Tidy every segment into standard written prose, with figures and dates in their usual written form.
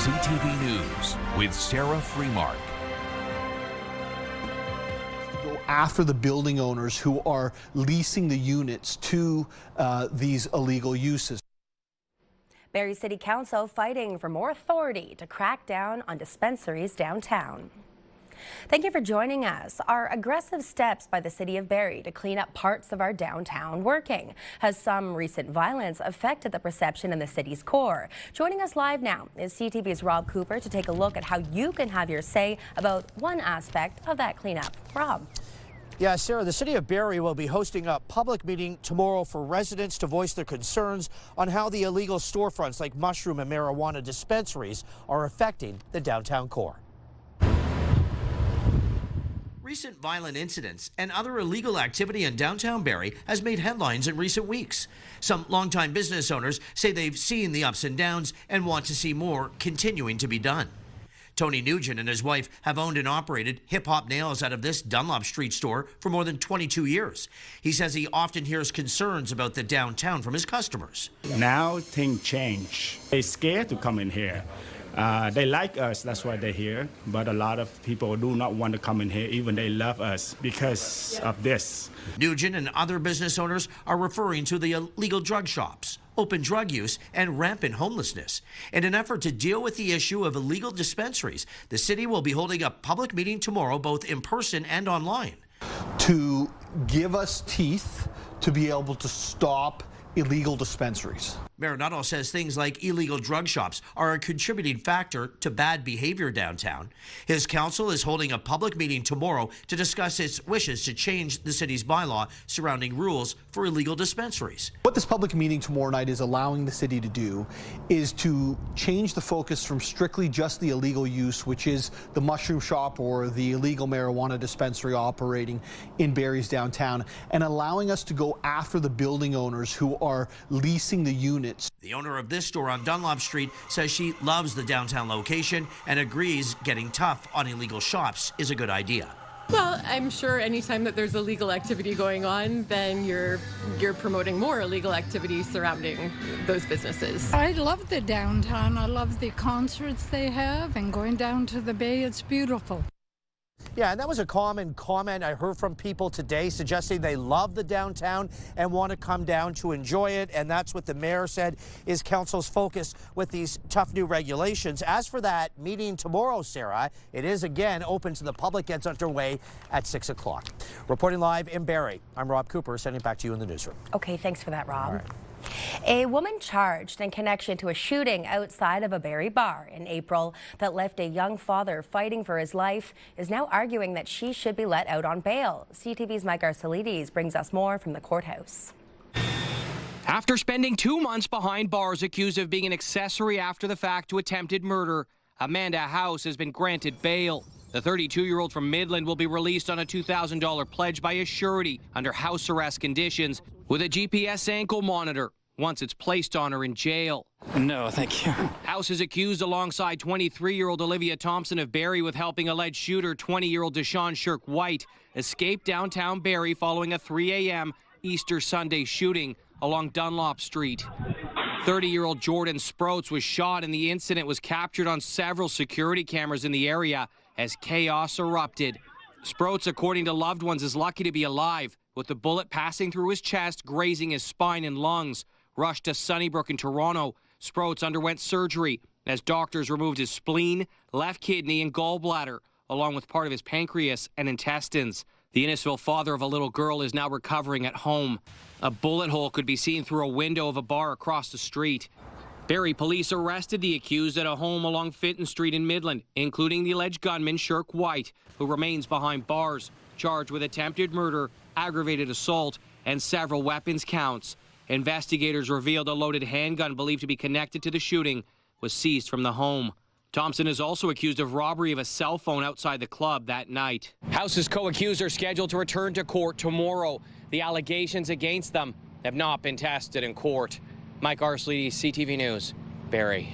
CTV News with Sarah Freemark. Go after the building owners who are leasing the units to these illegal uses. Barrie City Council fighting for more authority to crack down on dispensaries downtown. Thank you for joining us. Are aggressive steps by the City of Barrie to clean up parts of our downtown working? Has some recent violence affected the perception in the city's core? Joining us live now is CTV's Rob Cooper to take a look at how you can have your say about one aspect of that cleanup. Rob. Yeah, Sarah, the City of Barrie will be hosting a public meeting tomorrow for residents to voice their concerns on how the illegal storefronts like mushroom and marijuana dispensaries are affecting the downtown core. Recent violent incidents and other illegal activity in downtown Barrie has made headlines in recent weeks. Some longtime business owners say they've seen the ups and downs and want to see more continuing to be done. Tony Nugent and his wife have owned and operated Hip Hop Nails out of this Dunlop Street store for more than 22 years. He says he often hears concerns about the downtown from his customers. Now things change. They're scared to come in here. They like us, that's why they're here. But a lot of people do not want to come in here, even they love us because of this. Nugent and other business owners are referring to the illegal drug shops, open drug use, and rampant homelessness. In an effort to deal with the issue of illegal dispensaries, the city will be holding a public meeting tomorrow, both in person and online. To give us teeth to be able to stop illegal dispensaries. Mayor Nuttall says things like illegal drug shops are a contributing factor to bad behavior downtown. His council is holding a public meeting tomorrow to discuss its wishes to change the city's bylaw surrounding rules for illegal dispensaries. What this public meeting tomorrow night is allowing the city to do is to change the focus from strictly just the illegal use, which is the mushroom shop or the illegal marijuana dispensary operating in Barrie's downtown, and allowing us to go after the building owners who are leasing the units. The owner of this store on Dunlop Street says she loves the downtown location and agrees getting tough on illegal shops is a good idea. Well, I'm sure anytime that there's illegal activity going on, then you're promoting more illegal activity surrounding those businesses. I love the downtown. I love the concerts they have, and going down to the bay, it's beautiful. Yeah, and that was a common comment I heard from people today suggesting they love the downtown and want to come down to enjoy it. And that's what the mayor said is council's focus with these tough new regulations. As for that meeting tomorrow, Sarah, it is again open to the public, gets underway at 6 o'clock. Reporting live in Barrie, I'm Rob Cooper, sending it back to you in the newsroom. Okay, thanks for that, Rob. A woman charged in connection to a shooting outside of a Barrie bar in April that left a young father fighting for his life is now arguing that she should be let out on bail. CTV's Mike Arcelides brings us more from the courthouse. After spending 2 months behind bars accused of being an accessory after the fact to attempted murder, Amanda House has been granted bail. The 32-year-old from Midland will be released on a $2,000 pledge by a surety under house arrest conditions with a GPS ankle monitor once it's placed on her in jail. No, thank you. House is accused alongside 23-year-old Olivia Thompson of Barrie with helping alleged shooter 20-year-old Deshaun Shirk White escape downtown Barrie following a 3 a.m. Easter Sunday shooting along Dunlop Street. 30-year-old Jordan Sproats was shot and the incident was captured on several security cameras in the area as chaos erupted. Sproats, according to loved ones, is lucky to be alive, with the bullet passing through his chest, grazing his spine and lungs. Rushed to Sunnybrook in Toronto, Sproats underwent surgery as doctors removed his spleen, left kidney and gallbladder, along with part of his pancreas and intestines. The Innisfil father of a little girl is now recovering at home. A bullet hole could be seen through a window of a bar across the street. Barrie police arrested the accused at a home along Fenton Street in Midland, including the alleged gunman Shirk White, who remains behind bars, charged with attempted murder, aggravated assault, and several weapons counts. Investigators revealed a loaded handgun believed to be connected to the shooting was seized from the home. Thompson is also accused of robbery of a cell phone outside the club that night. House's co-accused are scheduled to return to court tomorrow. The allegations against them have not been tested in court. Mike Arcelides, CTV News, Barrie.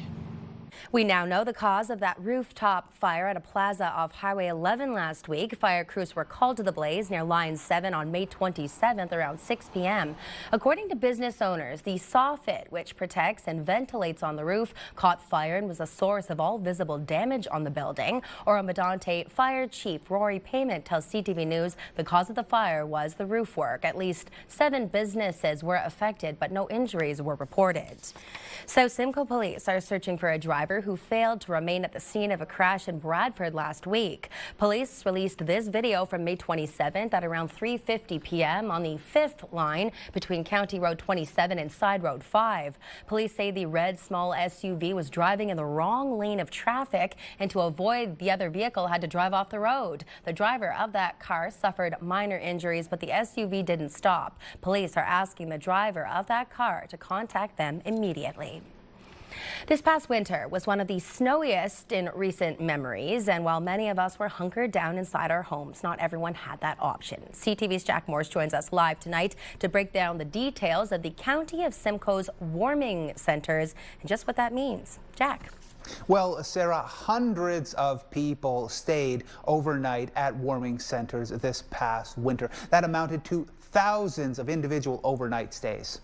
We now know the cause of that rooftop fire at a plaza off Highway 11 last week. Fire crews were called to the blaze near Line 7 on May 27th around 6 p.m. According to business owners, the soffit, which protects and ventilates on the roof, caught fire and was a source of all visible damage on the building. Oromodonte Fire Chief Rory Payment tells CTV News the cause of the fire was the roof work. At least 7 businesses were affected, but no injuries were reported. So Simcoe police are searching for a driver who failed to remain at the scene of a crash in Bradford last week. Police released this video from May 27th at around 3:50 p.m. on the 5th line between County Road 27 and Side Road 5. Police say the red small SUV was driving in the wrong lane of traffic, and to avoid the other vehicle had to drive off the road. The driver of that car suffered minor injuries, but the SUV didn't stop. Police are asking the driver of that car to contact them immediately. This past winter was one of the snowiest in recent memories, and while many of us were hunkered down inside our homes, not everyone had that option. CTV's Jack Morse joins us live tonight to break down the details of the County of Simcoe's warming centers and just what that means. Jack. Well, Sarah, hundreds of people stayed overnight at warming centers this past winter. That amounted to thousands of individual overnight stays.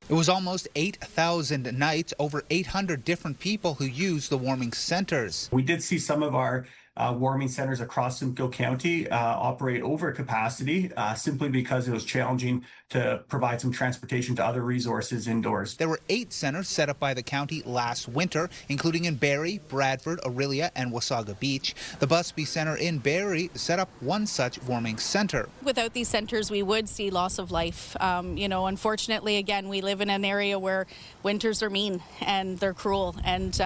It was almost 8,000 nights, over 800 different people who used the warming centers. We did see some of our warming centers across Simcoe County operate over capacity simply because it was challenging to provide some transportation to other resources indoors. There were 8 centers set up by the county last winter, including in Barrie, Bradford, Orillia, and Wasaga Beach. The Busby Center in Barrie set up one such warming center. Without these centers, we would see loss of life. Unfortunately, again, we live in an area where winters are mean and they're cruel and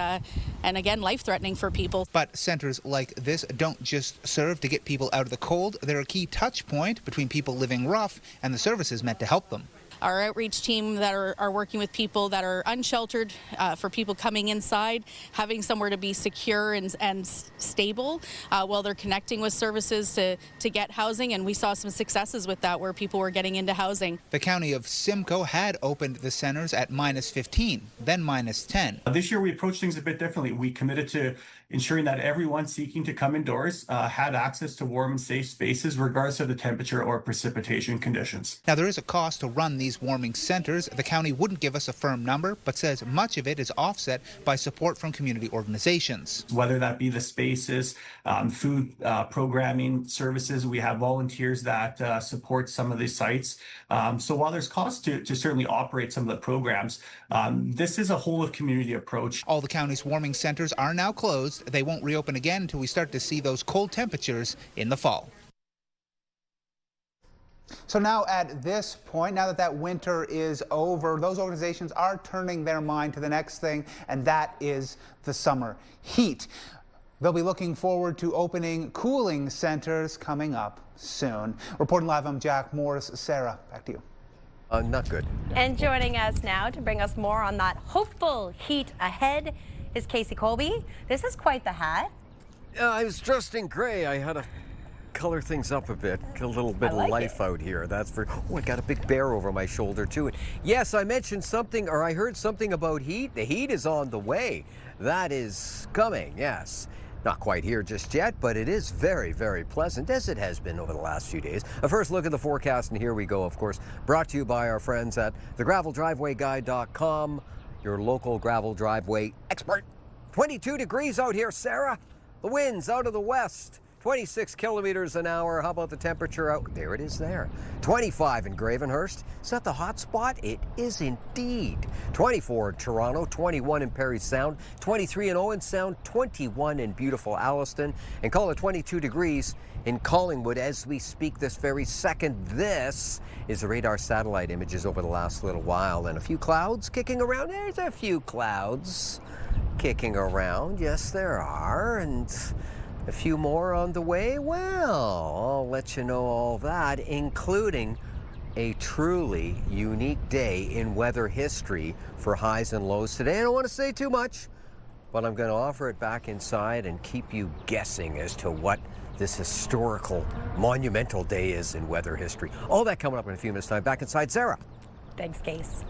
again, life-threatening for people. But centers like this don't just serve to get people out of the cold. They're a key touch point between people living rough and the services meant to help them. Our outreach team that are working with people that are unsheltered, for people coming inside, having somewhere to be secure and stable while they're connecting with services to get housing. And we saw some successes with that where people were getting into housing. The County of Simcoe had opened the centers at -15, then -10. This year we approached things a bit differently. We committed to ensuring that everyone seeking to come indoors had access to warm and safe spaces regardless of the temperature or precipitation conditions. Now, there is a cost to run these warming centers. The county wouldn't give us a firm number, but says much of it is offset by support from community organizations. Whether that be the spaces, food programming services, we have volunteers that support some of these sites. So while there's cost to certainly operate some of the programs, this is a whole of community approach. All the county's warming centers are now closed. They won't reopen again until we start to see those cold temperatures in the fall. So now at this point, now that that winter is over, those organizations are turning their mind to the next thing, and that is the summer heat. They'll be looking forward to opening cooling centers coming up soon. Reporting live, I'm Jack Morris. Sarah, back to you. Not good. And joining us now to bring us more on that hopeful heat ahead is Casey Colby. This is quite the hat. I was dressed in gray. I had to color things up a bit, get a little bit of life out here. That's for. Oh, I got a big bear over my shoulder too. Yes, I mentioned something, or I heard something about heat. The heat is on the way. That is coming. Yes. Not quite here just yet, but it is very, very pleasant, as it has been over the last few days. A first look at the forecast, and here we go, of course, brought to you by our friends at thegraveldrivewayguide.com, your local gravel driveway expert. 22 degrees out here, Sarah. The wind's out of the west, 26 kilometers an hour. How about the temperature out? There it is there. 25 in Gravenhurst. Is that the hot spot? It is indeed. 24 in Toronto, 21 in Parry Sound, 23 in Owen Sound, 21 in beautiful Alliston, and call it 22 degrees in Collingwood as we speak this very second. This is the radar satellite images over the last little while, and a few clouds kicking around. There's a few clouds kicking around. Yes, there are, and a few more on the way. Well, I'll let you know all that, including a truly unique day in weather history for highs and lows today. I don't want to say too much, but I'm going to offer it back inside and keep you guessing as to what this historical, monumental day is in weather history. All that coming up in a few minutes' time. Back inside, Sarah. Thanks, Case.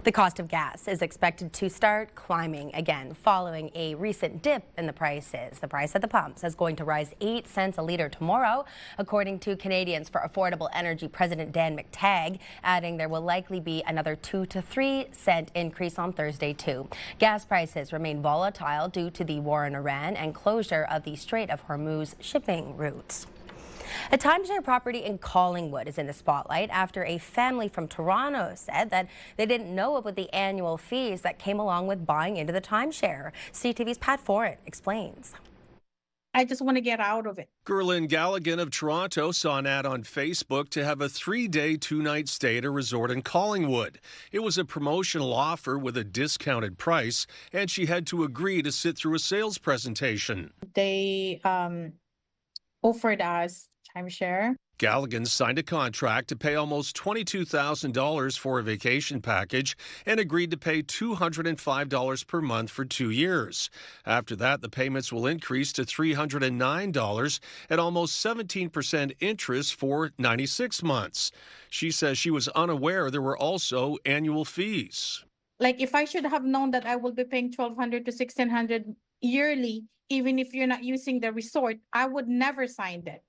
The cost of gas is expected to start climbing again following a recent dip in the prices. The price at the pumps is going to rise 8 cents a litre tomorrow, according to Canadians for Affordable Energy President Dan McTagg, adding there will likely be another 2 to 3 cent increase on Thursday too. Gas prices remain volatile due to the war in Iran and closure of the Strait of Hormuz shipping routes. A timeshare property in Collingwood is in the spotlight after a family from Toronto said that they didn't know about the annual fees that came along with buying into the timeshare. CTV's Pat Foran explains. I just want to get out of it. Gerlin Galligan of Toronto saw an ad on Facebook to have a 3-day, 2-night stay at a resort in Collingwood. It was a promotional offer with a discounted price, and she had to agree to sit through a sales presentation. They offered us timeshare. Galligan signed a contract to pay almost $22,000 for a vacation package and agreed to pay $205 per month for 2 years. After that, the payments will increase to $309 at almost 17% interest for 96 months. She says she was unaware there were also annual fees. Like, if I should have known that I will be paying $1,200 to $1,600 yearly, even if you're not using the resort, I would never sign it.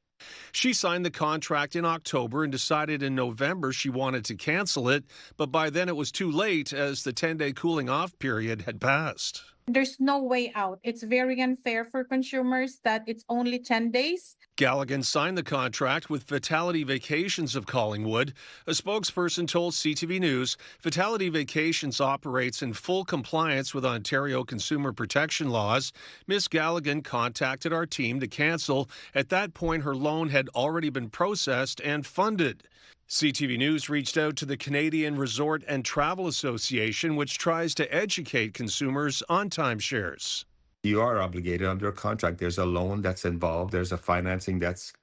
She signed the contract in October and decided in November she wanted to cancel it, but by then it was too late as the 10-day cooling off period had passed. There's no way out. It's very unfair for consumers that it's only 10 days. Galligan signed the contract with Vitality Vacations of Collingwood. A spokesperson told CTV News Vitality Vacations operates in full compliance with Ontario consumer protection laws. Ms. Galligan contacted our team to cancel. At that point, her loan had already been processed and funded. CTV News reached out to the Canadian Resort and Travel Association, which tries to educate consumers on timeshares. You are obligated under a contract. There's a loan that's involved. There's a financing that's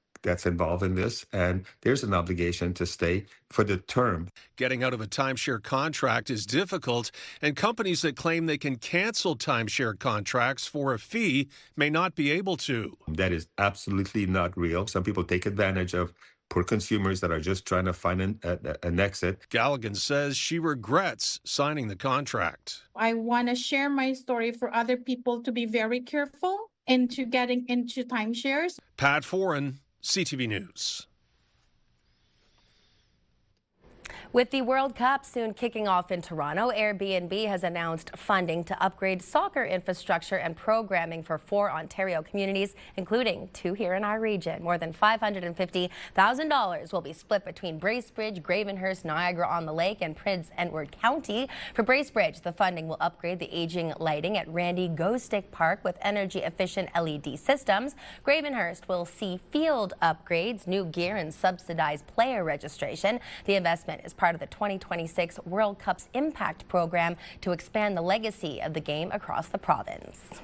involved in this, and there's an obligation to stay for the term. Getting out of a timeshare contract is difficult, and companies that claim they can cancel timeshare contracts for a fee may not be able to. That is absolutely not real. Some people take advantage of poor consumers that are just trying to find an exit. Galligan says she regrets signing the contract. I want to share my story for other people to be very careful into getting into timeshares. Pat Foran, CTV News. With the World Cup soon kicking off in Toronto, Airbnb has announced funding to upgrade soccer infrastructure and programming for 4 Ontario communities, including 2 here in our region. More than $550,000 will be split between Bracebridge, Gravenhurst, Niagara-on-the-Lake, and Prince Edward County. For Bracebridge, the funding will upgrade the aging lighting at Randy Go-Stick Park with energy-efficient LED systems. Gravenhurst will see field upgrades, new gear, and subsidized player registration. The investment is part of the 2026 World Cup's Impact Program to expand the legacy of the game across the province.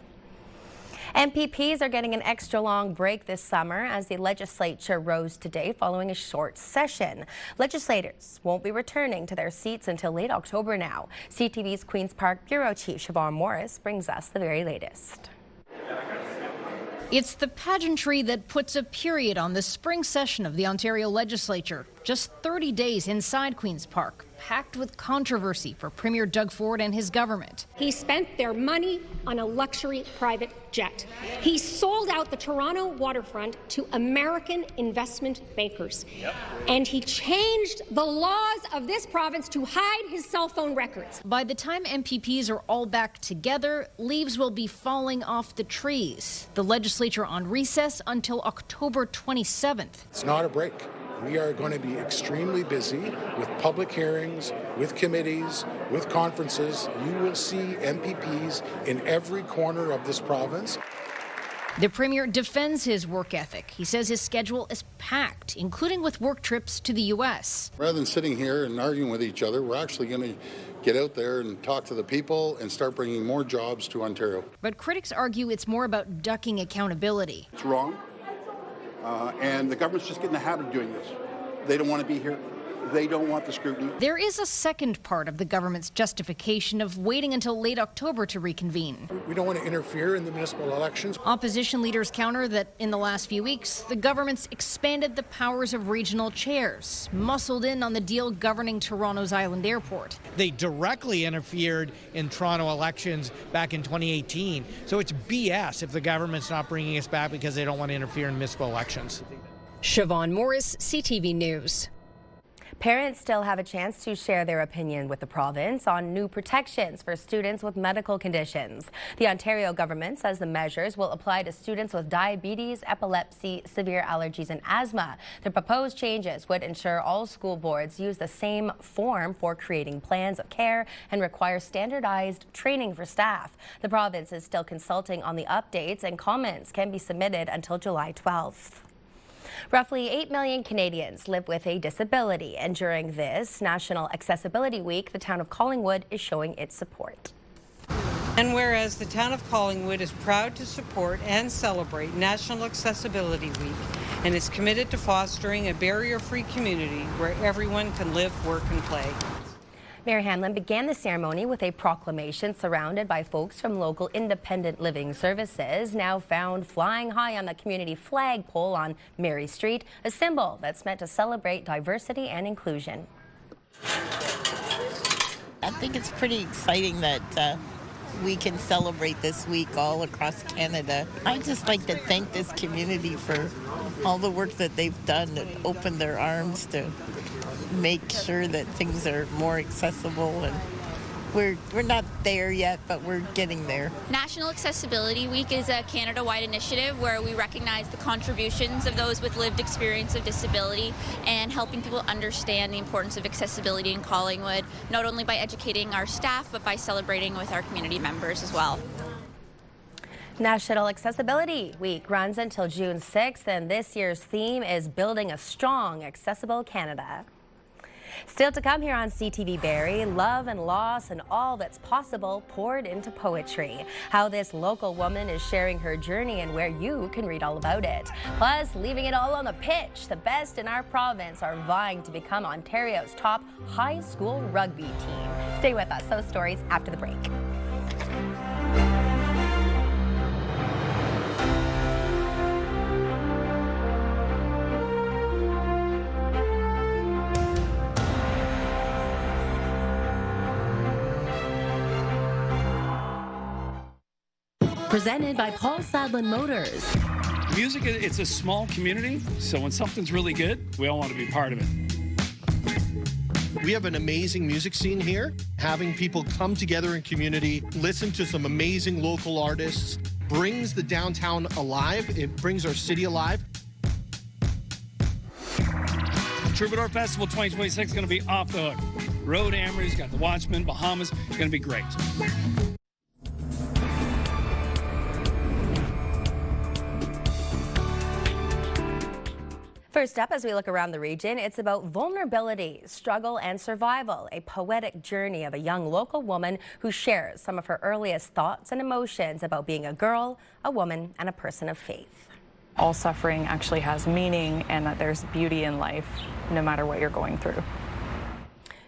MPPs are getting an extra long break this summer as the legislature rose today following a short session. Legislators won't be returning to their seats until late October now. CTV's Queen's Park Bureau Chief Siobhan Morris brings us the very latest. It's the pageantry that puts a period on the spring session of the Ontario Legislature. Just 30 days inside Queen's Park, packed with controversy for Premier Doug Ford and his government. He spent their money on a luxury private jet. He sold out the Toronto waterfront to American investment bankers. And he changed the laws of this province to hide his cell phone records. By the time MPPs are all back together, leaves will be falling off the trees. The legislature on recess until October 27th. It's not a break. We are going to be extremely busy with public hearings, with committees, with conferences. You will see MPPs in every corner of this province. The Premier defends his work ethic. He says his schedule is packed, including with work trips to the U.S. Rather than sitting here and arguing with each other, we're actually going to get out there and talk to the people and start bringing more jobs to Ontario. But critics argue it's more about ducking accountability. It's wrong. And the government's just getting in the habit of doing this. They don't want to be here. they don't want the scrutiny. There is a second part of the government's justification of waiting until late October to reconvene. We don't want to interfere in the municipal elections. Opposition leaders counter that in the last few weeks, the government's expanded the powers of regional chairs, muscled in on the deal governing Toronto's Island Airport. They directly interfered in Toronto elections back in 2018. So it's BS if the government's not bringing us back because they don't want to interfere in municipal elections. Siobhan Morris, CTV News. Parents still have a chance to share their opinion with the province on new protections for students with medical conditions. The Ontario government says the measures will apply to students with diabetes, epilepsy, severe allergies and asthma. The proposed changes would ensure all school boards use the same form for creating plans of care and require standardized training for staff. The province is still consulting on the updates, and comments can be submitted until July 12th. Roughly 8 million Canadians live with a disability, and during this National Accessibility Week, the town of Collingwood is showing its support. And whereas the town of Collingwood is proud to support and celebrate National Accessibility Week and is committed to fostering a barrier-free community where everyone can live, work and play. Mayor Hanlon began the ceremony with a proclamation surrounded by folks from local independent living services, now found flying high on the community flagpole on Mary Street, a symbol that's meant to celebrate diversity and inclusion. I think it's pretty exciting that we can celebrate this week all across Canada. I'd just like to thank this community for all the work that they've done to open their arms to make sure that things are more accessible, and we're not there yet, but we're getting there. National Accessibility Week is a Canada-wide initiative where we recognize the contributions of those with lived experience of disability and helping people understand the importance of accessibility in Collingwood, not only by educating our staff, but by celebrating with our community members as well. National Accessibility Week runs until June 6th, and this year's theme is Building a Strong, Accessible Canada. Still to come here on CTV Barrie, love and loss and all that's possible poured into poetry. How this local woman is sharing her journey and where you can read all about it. Plus, leaving it all on the pitch, the best in our province are vying to become Ontario's top high school rugby team. Stay with us. Those stories after the break. Presented by Paul Sadlin Motors. Music, it's a small community, so when something's really good, we all want to be part of it. We have an amazing music scene here. Having people come together in community, listen to some amazing local artists, brings the downtown alive. It brings our city alive. Troubadour Festival 2026 is going to be off the hook. Road Amory's got the Watchmen, Bahamas. It's going to be great. First up, as we look around the region, it's about vulnerability, struggle, and survival, a poetic journey of a young local woman who shares some of her earliest thoughts and emotions about being a girl, a woman, and a person of faith. All suffering actually has meaning, and that there's beauty in life, no matter what you're going through.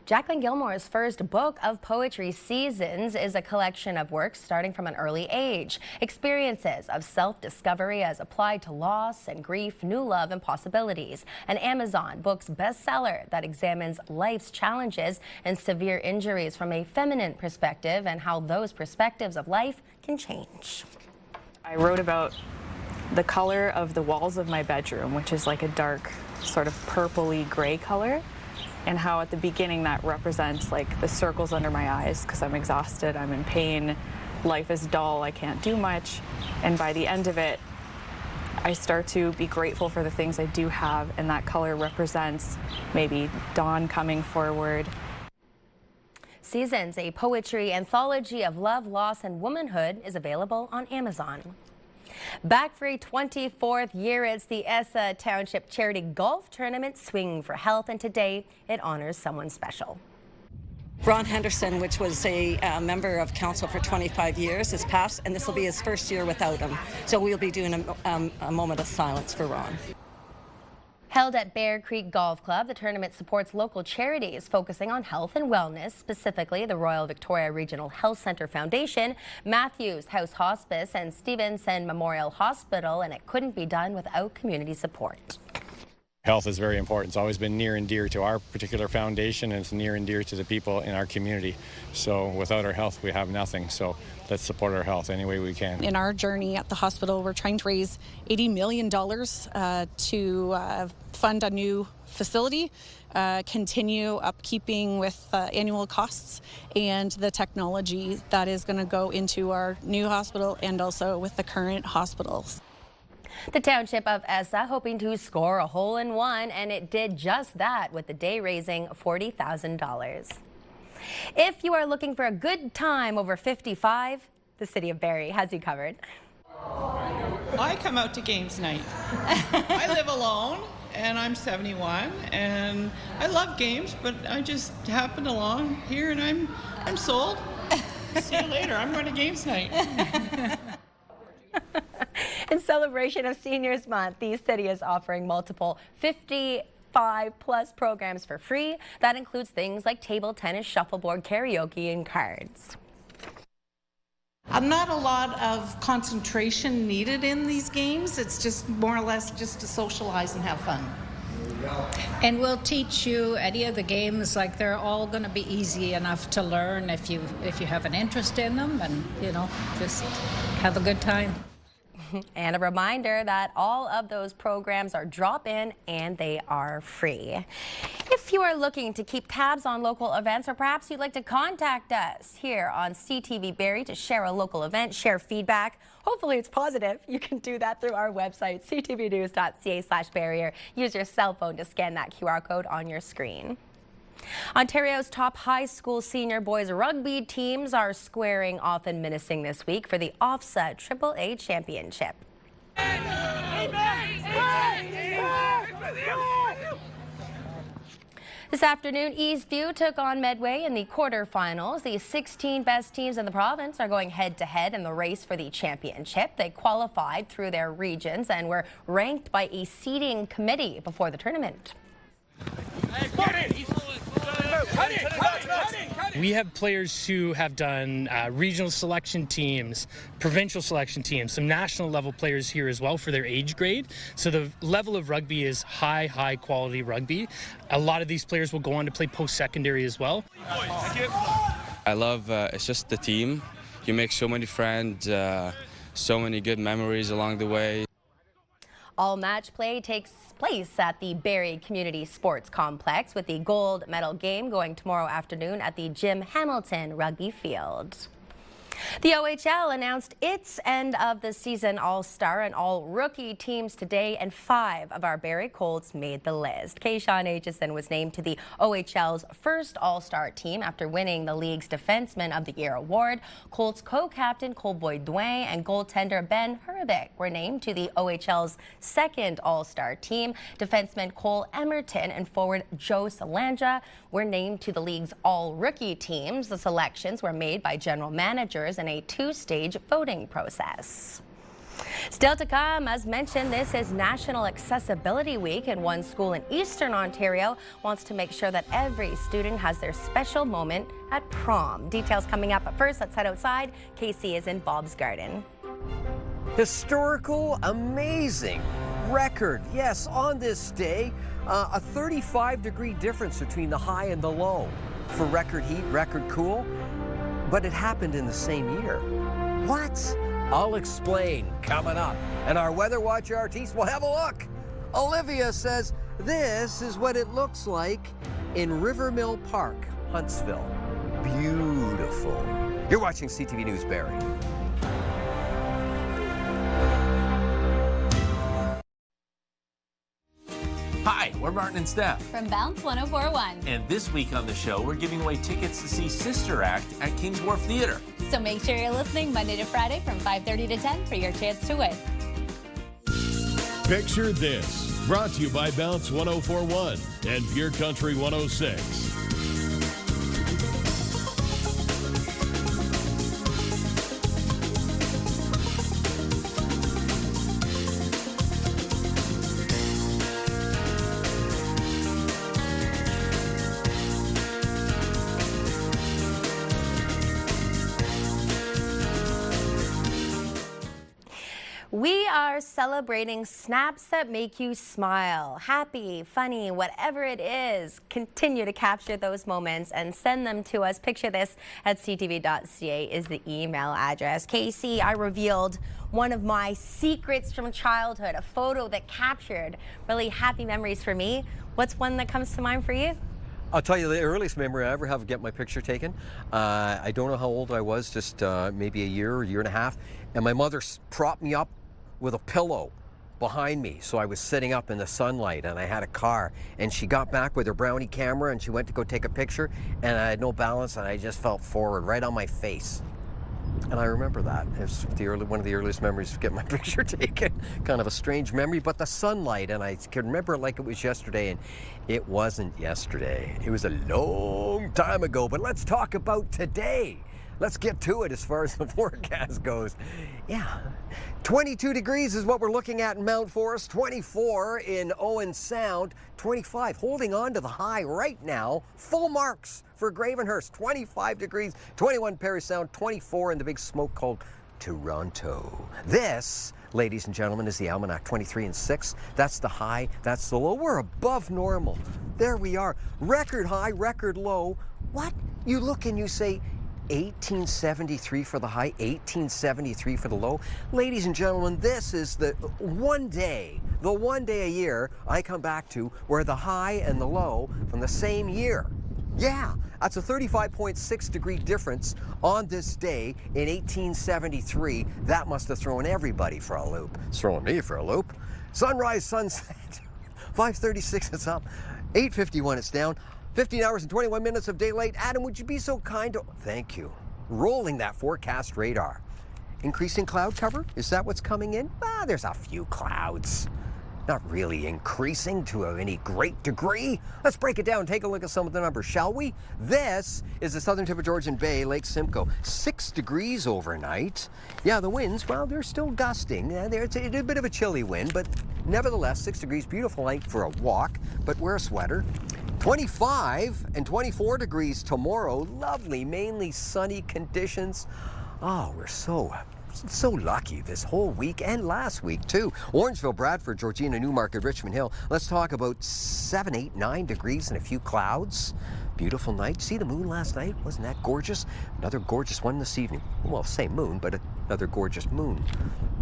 Jacqueline Gilmore's first book of poetry, Seasons, is a collection of works starting from an early age. Experiences of self-discovery as applied to loss and grief, new love, and possibilities. An Amazon Books bestseller that examines life's challenges and severe injuries from a feminine perspective and how those perspectives of life can change. I wrote about the color of the walls of my bedroom, which is like a dark, sort of purpley gray color, and how at the beginning that represents like the circles under my eyes because I'm exhausted, I'm in pain, life is dull, I can't do much. And by the end of it, I start to be grateful for the things I do have, and that color represents maybe dawn coming forward. Seasons, a poetry anthology of love, loss, and womanhood, is available on Amazon. Back for a 24th year, it's the Essa Township Charity Golf Tournament Swing for Health, and today it honors someone special. Ron Henderson, which was a member of council for 25 years, has passed, and this will be his first year without him. So we'll be doing a moment of silence for Ron. Held at Bear Creek Golf Club, the tournament supports local charities focusing on health and wellness, specifically the Royal Victoria Regional Health Centre Foundation, Matthews House Hospice, and Stevenson Memorial Hospital, and it couldn't be done without community support. Health is very important. It's always been near and dear to our particular foundation, and it's near and dear to the people in our community. So without our health, we have nothing. So let's support our health any way we can. In our journey at the hospital, we're trying to raise $80 million to fund a new facility, continue upkeeping with annual costs and the technology that is going to go into our new hospital and also with the current hospitals. The township of Essa hoping to score a hole-in-one, and it did just that with the day raising $40,000. If you are looking for a good time over 55, the city of Barrie has you covered. I come out to games night. I live alone and I'm 71 and I love games, but I just happened along here and I'm sold. See you later. I'm going to games night. In celebration of Seniors Month, the city is offering multiple 55-plus programs for free. That includes things like table tennis, shuffleboard, karaoke, and cards. Not a lot of concentration needed in these games. It's just more or less just to socialize and have fun. And we'll teach you any of the games, like they're all going to be easy enough to learn if you have an interest in them, and just have a good time. And a reminder that all of those programs are drop-in and they are free. If you are looking to keep tabs on local events, or perhaps you'd like to contact us here on CTV Barrie to share a local event, share feedback, hopefully it's positive, you can do that through our website, ctvnews.ca/Barrie, or use your cell phone to scan that QR code on your screen. Ontario's top high school senior boys rugby teams are squaring off in Minising this week for the Offset AAA Championship. This afternoon, Eastview took on Medway in the quarterfinals. The 16 best teams in the province are going head-to-head in the race for the championship. They qualified through their regions and were ranked by a seeding committee before the tournament. We have players who have done regional selection teams, provincial selection teams, some national level players here as well for their age grade. So the level of rugby is high quality rugby. A lot of these players will go on to play post-secondary as well. I love it's just the team. You make so many friends, so many good memories along the way. All match play takes place at the Barrie Community Sports Complex, with the gold medal game going tomorrow afternoon at the Jim Hamilton Rugby Field. The OHL announced its end of the season all-star and all-rookie teams today, and 5 of our Barrie Colts made the list. Kayshawn Aitchison was named to the OHL's first all-star team after winning the league's Defenseman of the Year award. Colts co-captain Cole Boyd-Douin and goaltender Ben Hurbick were named to the OHL's second all-star team. Defenseman Cole Emerton and forward Joe Salandra were named to the league's all-rookie teams. The selections were made by general managers in a 2-stage voting process. Still to come, as mentioned, this is National Accessibility Week, and one school in Eastern Ontario wants to make sure that every student has their special moment at prom. Details coming up, but first, let's head outside. Casey is in Bob's Garden. Historical, amazing, record. Yes, on this day, a 35-degree difference between the high and the low. For record heat, record cool. But it happened in the same year. What? I'll explain coming up. And our Weather Watch artiste will have a look. Olivia says this is what it looks like in Rivermill Park, Huntsville. Beautiful. You're watching CTV News Barrie. Hi, we're Martin and Steph from Bounce 104.1. And this week on the show, we're giving away tickets to see Sister Act at Kings Wharf Theatre. So make sure you're listening Monday to Friday from 5:30 to 10 for your chance to win. Picture this, brought to you by Bounce 104.1 and Pure Country 106. We are celebrating snaps that make you smile. Happy, funny, whatever it is. Continue to capture those moments and send them to us. Picture this at ctv.ca is the email address. Casey, I revealed one of my secrets from childhood, a photo that captured really happy memories for me. What's one that comes to mind for you? I'll tell you the earliest memory I ever have of getting my picture taken. I don't know how old I was, just maybe a year and a half. And my mother propped me up with a pillow behind me. So I was sitting up in the sunlight and I had a car. And she got back with her brownie camera and she went to go take a picture. And I had no balance and I just fell forward right on my face. And I remember that. It's one of the earliest memories of getting my picture taken. Kind of a strange memory, but the sunlight, and I can remember it like it was yesterday, and it wasn't yesterday. It was a long time ago, but let's talk about today. Let's get to it as far as the forecast goes. Yeah, 22 degrees is what we're looking at in Mount Forest, 24 in Owen Sound, 25 holding on to the high right now. Full marks for Gravenhurst, 25 degrees, 21 Parry Sound, 24 in the big smoke called Toronto. This, ladies and gentlemen, is the Almanac, 23 and 6. That's the high, that's the low. We're above normal. There we are. Record high, record low. What? You look and you say, 1873 for the high, 1873 for the low. Ladies and gentlemen, this is the one day a year I come back to where the high and the low from the same year. Yeah, that's a 35.6 degree difference on this day in 1873. That must have thrown everybody for a loop. It's throwing me for a loop. Sunrise, sunset, 5:36 it's up, 8:51 it's down. 15 hours and 21 minutes of daylight. Adam, would you be so kind to... Thank you. Rolling that forecast radar. Increasing cloud cover? Is that what's coming in? There's a few clouds. Not really increasing to any great degree. Let's break it down and take a look at some of the numbers, shall we? This is the southern tip of Georgian Bay, Lake Simcoe. 6 degrees overnight. Yeah, the winds, well, they're still gusting. It's a bit of a chilly wind, but nevertheless, 6 degrees. Beautiful night for a walk, but wear a sweater. 25 and 24 degrees tomorrow. Lovely, mainly sunny conditions. Oh, we're so lucky this whole week and last week too. Orangeville, Bradford, Georgina, Newmarket, Richmond Hill. Let's talk about 7, 8, 9 degrees and a few clouds. Beautiful night. See the moon last night? Wasn't that gorgeous? Another gorgeous one this evening. Well, same moon, but another gorgeous moon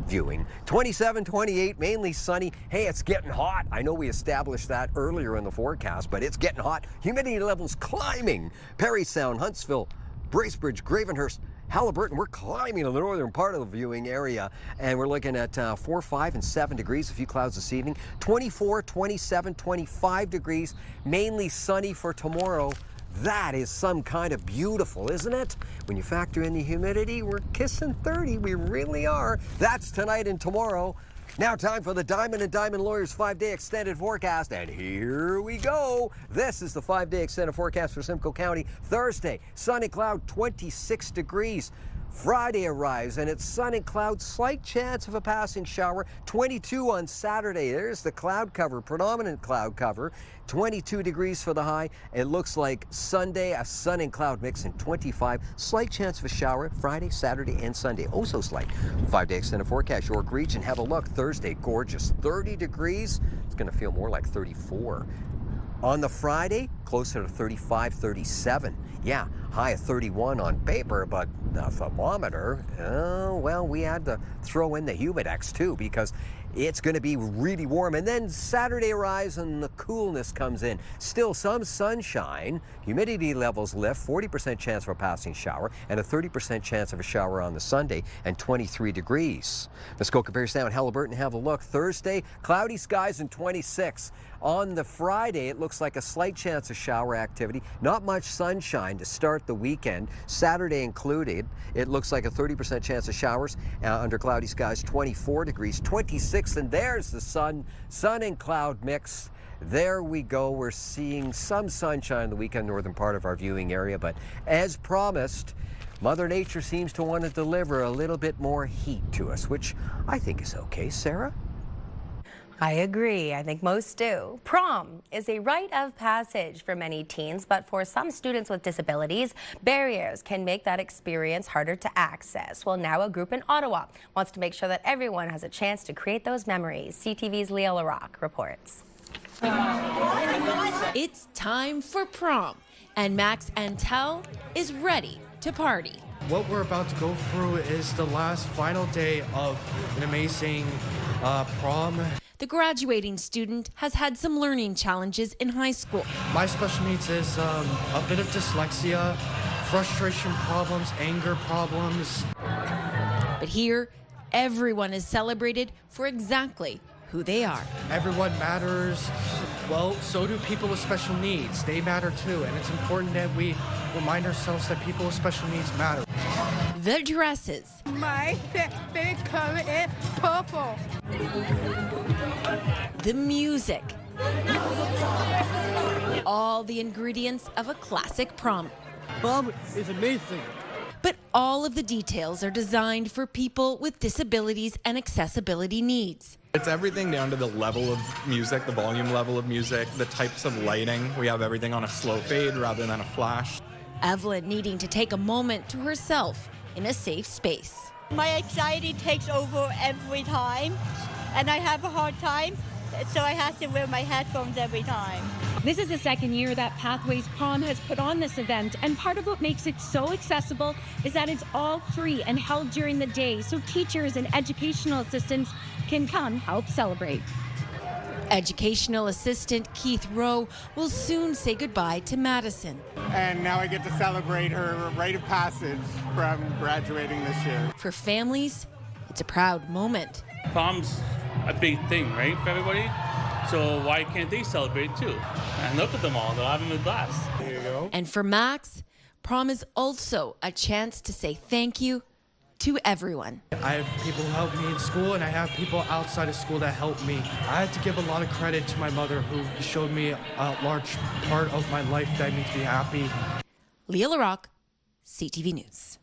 viewing. 27, 28, mainly sunny. Hey, it's getting hot. I know we established that earlier in the forecast, but it's getting hot. Humidity levels climbing. Parry Sound, Huntsville, Bracebridge, Gravenhurst, Halliburton. We're climbing in the northern part of the viewing area, and we're looking at 4, 5, and 7 degrees. A few clouds this evening. 24, 27, 25 degrees. Mainly sunny for tomorrow. That is some kind of beautiful, isn't it? When you factor in the humidity, we're kissing 30. We really are. That's tonight and tomorrow. Now time for the Diamond and Diamond Lawyers 5-day extended forecast, and here we go. This is the 5-day extended forecast for Simcoe County. Thursday, sunny cloud, 26 degrees. Friday arrives and it's sunny cloud, slight chance of a passing shower. 22 on Saturday. There's the cloud cover, predominant cloud cover. 22 degrees for the high. It looks like Sunday, a sun and cloud mix, and 25. Slight chance of a shower Friday, Saturday, and Sunday. Oh, so slight. 5-day extended forecast, York region. Have a look. Thursday, gorgeous. 30 degrees. It's going to feel more like 34. On the Friday, closer to 35, 37. Yeah, high of 31 on paper, but the thermometer, well, we had to throw in the Humidex too because it's going to be really warm. And then Saturday arrives and the coolness comes in. Still some sunshine. Humidity levels lift, 40% chance for a passing shower, and a 30% chance of a shower on the Sunday, and 23 degrees. Muskoka, Parry Sound, Halliburton, have a look. Thursday, cloudy skies and 26. On the Friday, it looks like a slight chance of shower activity. Not much sunshine to start the weekend. Saturday included, it looks like a 30% chance of showers under cloudy skies, 24 degrees, 26, and there's the sun and cloud mix. There we go. We're seeing some sunshine in the weekend northern part of our viewing area, but as promised, Mother Nature seems to want to deliver a little bit more heat to us, which I think is okay. Sarah? I agree. I think most do. Prom is a rite of passage for many teens, but for some students with disabilities, barriers can make that experience harder to access. Well, now a group in Ottawa wants to make sure that everyone has a chance to create those memories. CTV's Leah LaRocque reports. It's time for prom, and Max Antel is ready to party. What we're about to go through is the last final day of an amazing prom. The graduating student has had some learning challenges in high school. My special needs is a bit of dyslexia, frustration problems, anger problems. But here, everyone is celebrated for exactly who they are. Everyone matters. Well, so do people with special needs. They matter too, and it's important that we remind ourselves that people with special needs matter. The dresses. My favorite color is purple. The music. All the ingredients of a classic prom. Prom is amazing. But all of the details are designed for people with disabilities and accessibility needs. It's everything down to the level of music, the volume level of music, the types of lighting. We have everything on a slow fade rather than a flash. Evelyn needing to take a moment to herself in a safe space. My anxiety takes over every time, and I have a hard time, so I have to wear my headphones every time. This is the second year that Pathways Prom has put on this event, and part of what makes it so accessible is that it's all free and held during the day, so teachers and educational assistants can come help celebrate. Educational assistant Keith Rowe will soon say goodbye to Madison. And now I get to celebrate her rite of passage from graduating this year. For families, it's a proud moment. Prom's a big thing, right, for everybody? So why can't they celebrate too? And look at them all, they're having a blast. There you go. And for Max, prom is also a chance to say thank you to everyone. I have people who help me in school, and I have people outside of school that help me. I have to give a lot of credit to my mother, who showed me a large part of my life that makes me happy. Leah LaRocque, CTV News.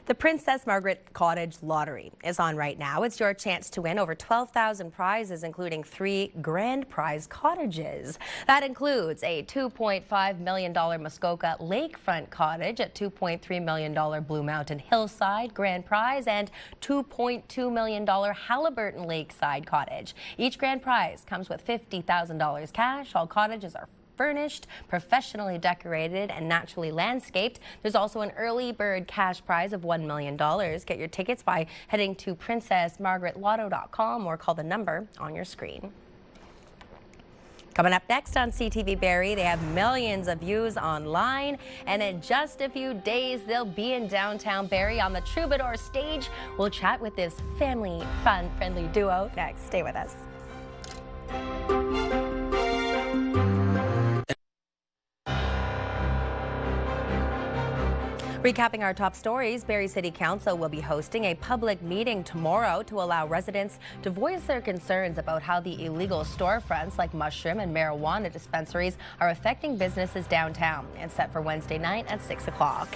The Princess Margaret Cottage Lottery is on right now. It's your chance to win over 12,000 prizes, including 3 grand prize cottages. That includes a $2.5 million Muskoka Lakefront cottage, a $2.3 million Blue Mountain Hillside grand prize, and $2.2 million Halliburton Lakeside cottage. Each grand prize comes with $50,000 cash. All cottages are furnished, professionally decorated, and naturally landscaped. There's also an early bird cash prize of $1 million. Get your tickets by heading to princessmargaretlotto.com or call the number on your screen. Coming up next on CTV Barrie, they have millions of views online, and in just a few days, they'll be in downtown Barrie on the Troubadour stage. We'll chat with this family, fun, friendly duo next. Stay with us. Recapping our top stories, Barrie City Council will be hosting a public meeting tomorrow to allow residents to voice their concerns about how the illegal storefronts like mushroom and marijuana dispensaries are affecting businesses downtown. It's set for Wednesday night at 6 o'clock.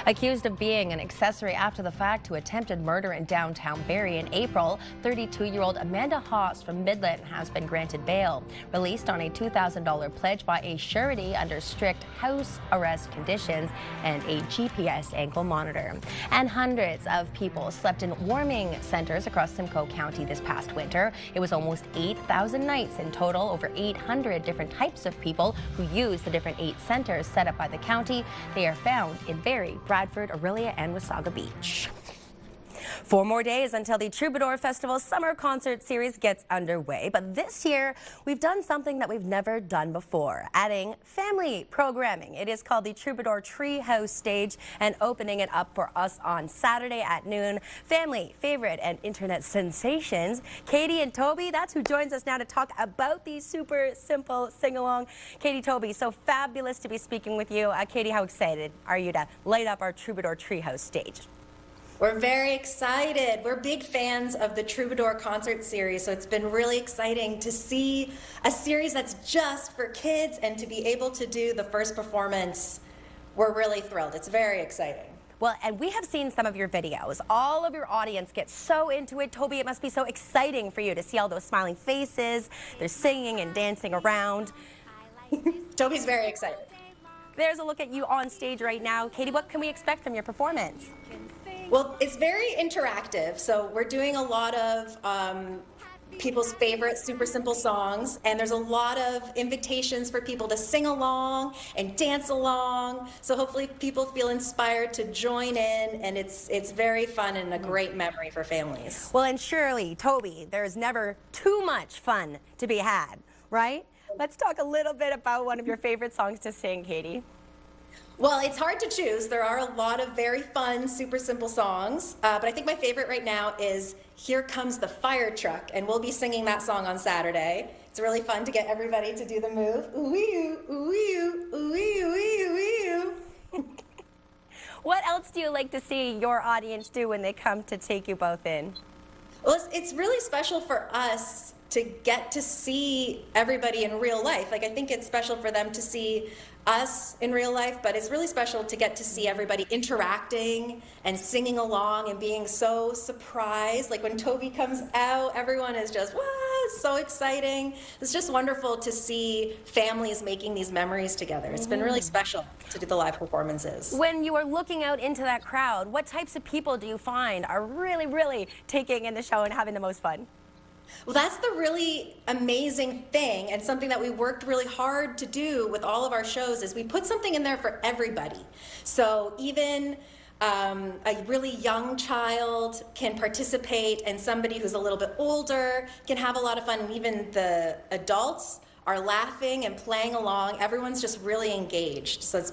Accused of being an accessory after the fact to attempted murder in downtown Barrie in April, 32-year-old Amanda Haas from Midland has been granted bail. Released on a $2,000 pledge by a surety under strict house arrest conditions and a GPS ankle monitor. And hundreds of people slept in warming centers across Simcoe County this past winter. It was almost 8,000 nights in total. Over 800 different types of people who use the different 8 centers set up by the county. They are found in Barrie, Bradford, Orillia, and Wasaga Beach. 4 more days until the Troubadour Festival Summer Concert Series gets underway. But this year, we've done something that we've never done before, adding family programming. It is called the Troubadour Treehouse Stage and opening it up for us on Saturday at noon. Family, favorite, and internet sensations, Katie and Toby, that's who joins us now to talk about these super simple sing-along. Katie, Toby, so fabulous to be speaking with you. Katie, how excited are you to light up our Troubadour Treehouse Stage? We're very excited. We're big fans of the Troubadour concert series, so it's been really exciting to see a series that's just for kids and to be able to do the first performance. We're really thrilled. It's very exciting. Well, and we have seen some of your videos. All of your audience gets so into it. Toby, it must be so exciting for you to see all those smiling faces. They're singing and dancing around. Toby's very excited. There's a look at you on stage right now. Katie, what can we expect from your performance? Well, it's very interactive. So we're doing a lot of people's favorite super simple songs, and there's a lot of invitations for people to sing along and dance along. So hopefully people feel inspired to join in, and it's very fun and a great memory for families. Well, and surely, Toby, there's never too much fun to be had, right? Let's talk a little bit about one of your favorite songs to sing, Katie. Well, it's hard to choose. There are a lot of very fun, super simple songs, but I think my favorite right now is Here Comes the Fire Truck, and we'll be singing that song on Saturday. It's really fun to get everybody to do the move. Ooh-wee-oo, ooh-wee-oo, ooh-wee-oo, ooh-wee-oo, ooh-wee-oo. What else do you like to see your audience do when they come to take you both in? Well, it's really special for us to get to see everybody in real life. Like, I think it's special for them to see us in real life, but it's really special to get to see everybody interacting and singing along and being so surprised. Like when Toby comes out, everyone is just, wow, it's so exciting. It's just wonderful to see families making these memories together. It's been really special to do the live performances. When you are looking out into that crowd, what types of people do you find are really, really taking in the show and having the most fun? Well, that's the really amazing thing, and something that we worked really hard to do with all of our shows is we put something in there for everybody. So even a really young child can participate, and somebody who's a little bit older can have a lot of fun, and even the adults are laughing and playing along. Everyone's just really engaged. So it's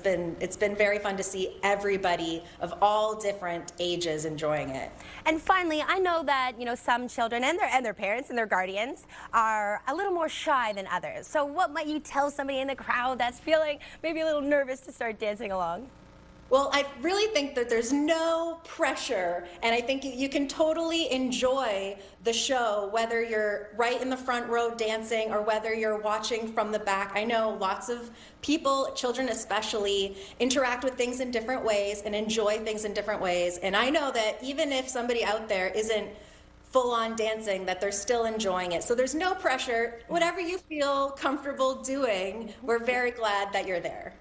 been very fun to see everybody of all different ages enjoying it. And finally, I know that some children and their parents and their guardians are a little more shy than others. So what might you tell somebody in the crowd that's feeling maybe a little nervous to start dancing along? Well, I really think that there's no pressure, and I think you can totally enjoy the show, whether you're right in the front row dancing or whether you're watching from the back. I know lots of people, children especially, interact with things in different ways and enjoy things in different ways. And I know that even if somebody out there isn't full-on dancing, that they're still enjoying it. So there's no pressure. Whatever you feel comfortable doing, we're very glad that you're there.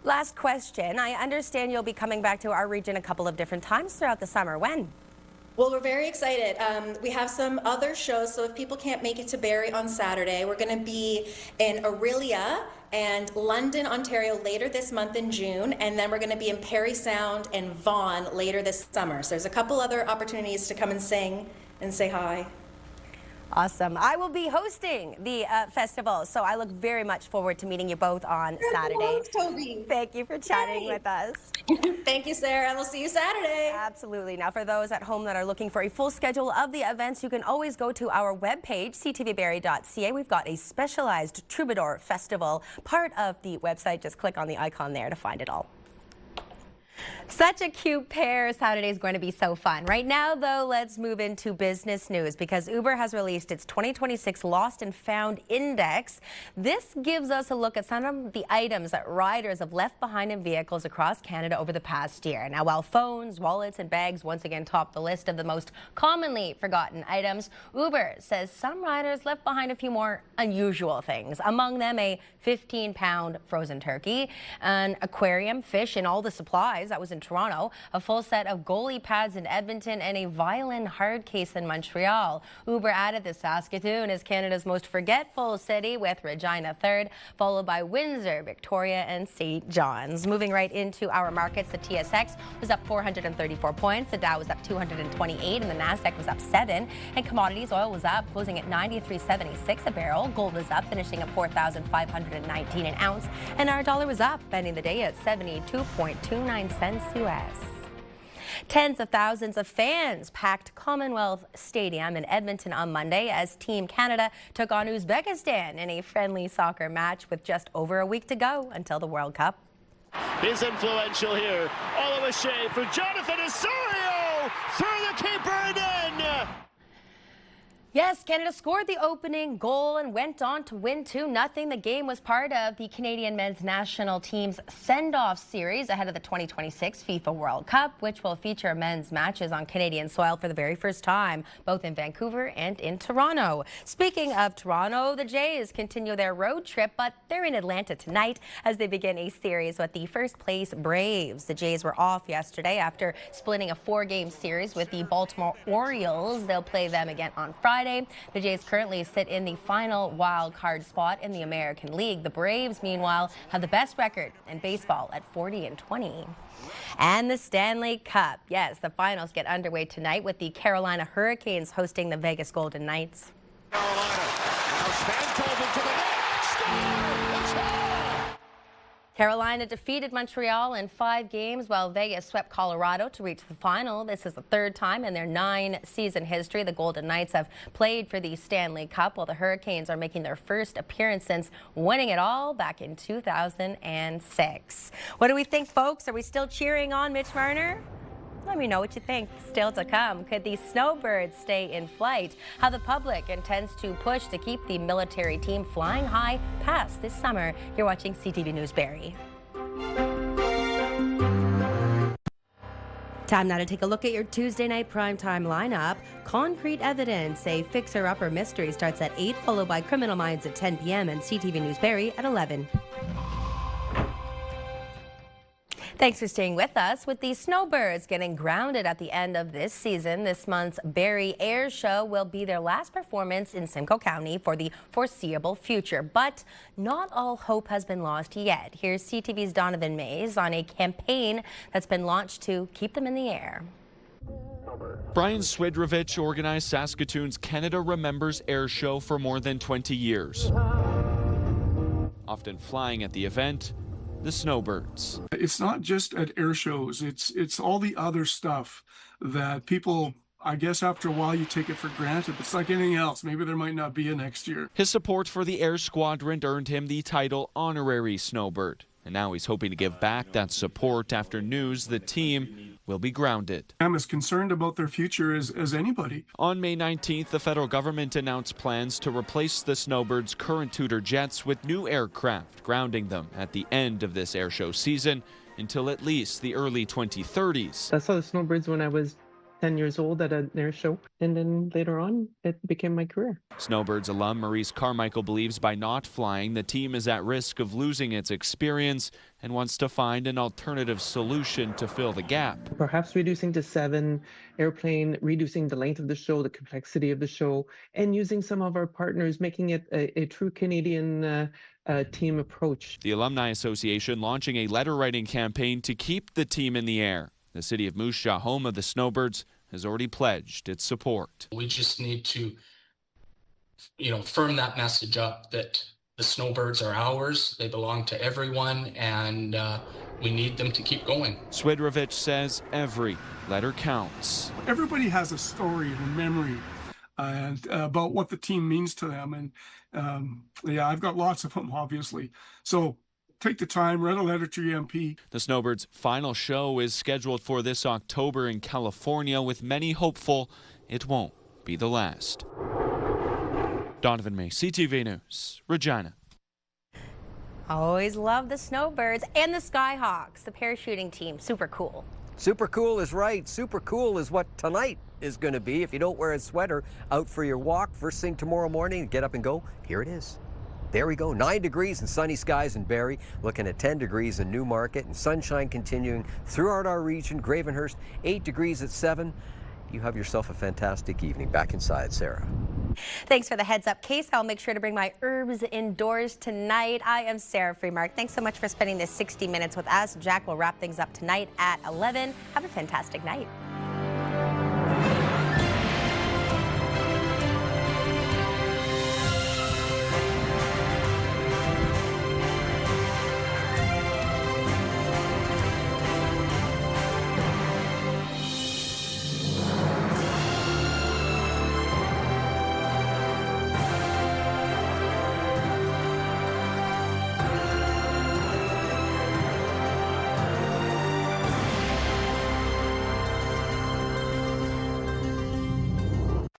Last question. I understand you'll be coming back to our region a couple of different times throughout the summer. When? Well, we're very excited. We have some other shows, so if people can't make it to Barrie on Saturday, we're going to be in Orillia and London, Ontario later this month in June, and then we're going to be in Parry Sound and Vaughan later this summer. So there's a couple other opportunities to come and sing and say hi. Awesome. I will be hosting the festival, so I look very much forward to meeting you both on Saturday. Toby. Thank you for chatting with us. Thank you, Sarah. We'll see you Saturday. Absolutely. Now, for those at home that are looking for a full schedule of the events, you can always go to our webpage, ctvbarrie.ca. We've got a specialized Troubadour Festival part of the website. Just click on the icon there to find it all. Such a cute pair. Saturday is going to be so fun. Right now, though, let's move into business news because Uber has released its 2026 Lost and Found Index. This gives us a look at some of the items that riders have left behind in vehicles across Canada over the past year. Now, while phones, wallets, and bags once again top the list of the most commonly forgotten items, Uber says some riders left behind a few more unusual things. Among them, a 15-pound frozen turkey, an aquarium, fish, and all the supplies. That was in Toronto, a full set of goalie pads in Edmonton, and a violin hard case in Montreal. Uber added that Saskatoon is Canada's most forgetful city, with Regina third, followed by Windsor, Victoria, and St. John's. Moving right into our markets, the TSX was up 434 points, the Dow was up 228, and the Nasdaq was up 7. And commodities, oil was up, closing at $93.76 a barrel. Gold was up, finishing at $4,519 an ounce, and our dollar was up, ending the day at 72.29 cents US. Tens of thousands of fans packed Commonwealth Stadium in Edmonton on Monday as Team Canada took on Uzbekistan in a friendly soccer match with just over a week to go until the World Cup. Is influential here. All the way for Jonathan Osorio through the keeper and in. Yes, Canada scored the opening goal and went on to win 2-0. The game was part of the Canadian men's national team's send-off series ahead of the 2026 FIFA World Cup, which will feature men's matches on Canadian soil for the very first time, both in Vancouver and in Toronto. Speaking of Toronto, the Jays continue their road trip, but they're in Atlanta tonight as they begin a series with the first-place Braves. The Jays were off yesterday after splitting a 4-game series with the Baltimore Orioles. They'll play them again on Friday. The Jays currently sit in the final wild card spot in the American League. The Braves, meanwhile, have the best record in baseball at 40-20. And the Stanley Cup. Yes, the finals get underway tonight with the Carolina Hurricanes hosting the Vegas Golden Knights. Carolina. Now Stamkos into the net. Score! It's home! Carolina defeated Montreal in 5 games, while Vegas swept Colorado to reach the final. This is the 3rd time in their 9-season history the Golden Knights have played for the Stanley Cup, while the Hurricanes are making their first appearance since winning it all back in 2006. What do we think, folks? Are we still cheering on Mitch Marner? Let me know what you think. Still to come, could these snowbirds stay in flight? How the public intends to push to keep the military team flying high past this summer. You're watching CTV News Barrie. Time now to take a look at your Tuesday night primetime lineup. Concrete Evidence, a fixer-upper mystery, starts at 8, followed by Criminal Minds at 10 p.m. and CTV News Barrie at 11. Thanks for staying with us. With the snowbirds getting grounded at the end of this season, this month's Barrie Air Show will be their last performance in Simcoe County for the foreseeable future. But not all hope has been lost yet. Here's CTV's Donovan Mays on a campaign that's been launched to keep them in the air. Brian Swidrovich organized Saskatoon's Canada Remembers Air Show for more than 20 years. Often flying at the event, the snowbirds. It's not just at air shows, it's all the other stuff that people, I guess after a while you take it for granted. It's like anything else. Maybe there might not be a next year. His support for the Air Squadron earned him the title Honorary Snowbird. And now he's hoping to give back that support after news the team will be grounded. I'm as concerned about their future as anybody. On May 19th, the federal government announced plans to replace the Snowbirds' current Tudor jets with new aircraft, grounding them at the end of this airshow season until at least the early 2030s. I saw the Snowbirds when I was 10 years old at an air show, and then later on it became my career. Snowbirds alum Maurice Carmichael believes by not flying, the team is at risk of losing its experience and wants to find an alternative solution to fill the gap. Perhaps reducing to 7 airplane, reducing the length of the show, the complexity of the show, and using some of our partners, making it a true Canadian team approach. The Alumni Association launching a letter-writing campaign to keep the team in the air. The city of Moose Jaw, home of the Snowbirds, has already pledged its support. We just need to, firm that message up that the Snowbirds are ours, they belong to everyone, and we need them to keep going. Swidrovich says every letter counts. Everybody has a story and a memory and about what the team means to them. And I've got lots of them, obviously. So take the time, write a letter to your MP. The Snowbirds' final show is scheduled for this October in California, with many hopeful it won't be the last. Donovan May, CTV News, Regina. Always love the Snowbirds and the Skyhawks, the parachuting team. Super cool. Super cool is right. Super cool is what tonight is going to be. If you don't wear a sweater out for your walk first thing tomorrow morning, get up and go. Here it is. There we go, 9 degrees and sunny skies in Barrie, looking at 10 degrees in Newmarket, and sunshine continuing throughout our region. Gravenhurst, 8 degrees at 7. You have yourself a fantastic evening. Back inside, Sarah. Thanks for the heads up, Case. I'll make sure to bring my herbs indoors tonight. I am Sarah Freemark. Thanks so much for spending this 60 minutes with us. Jack will wrap things up tonight at 11. Have a fantastic night.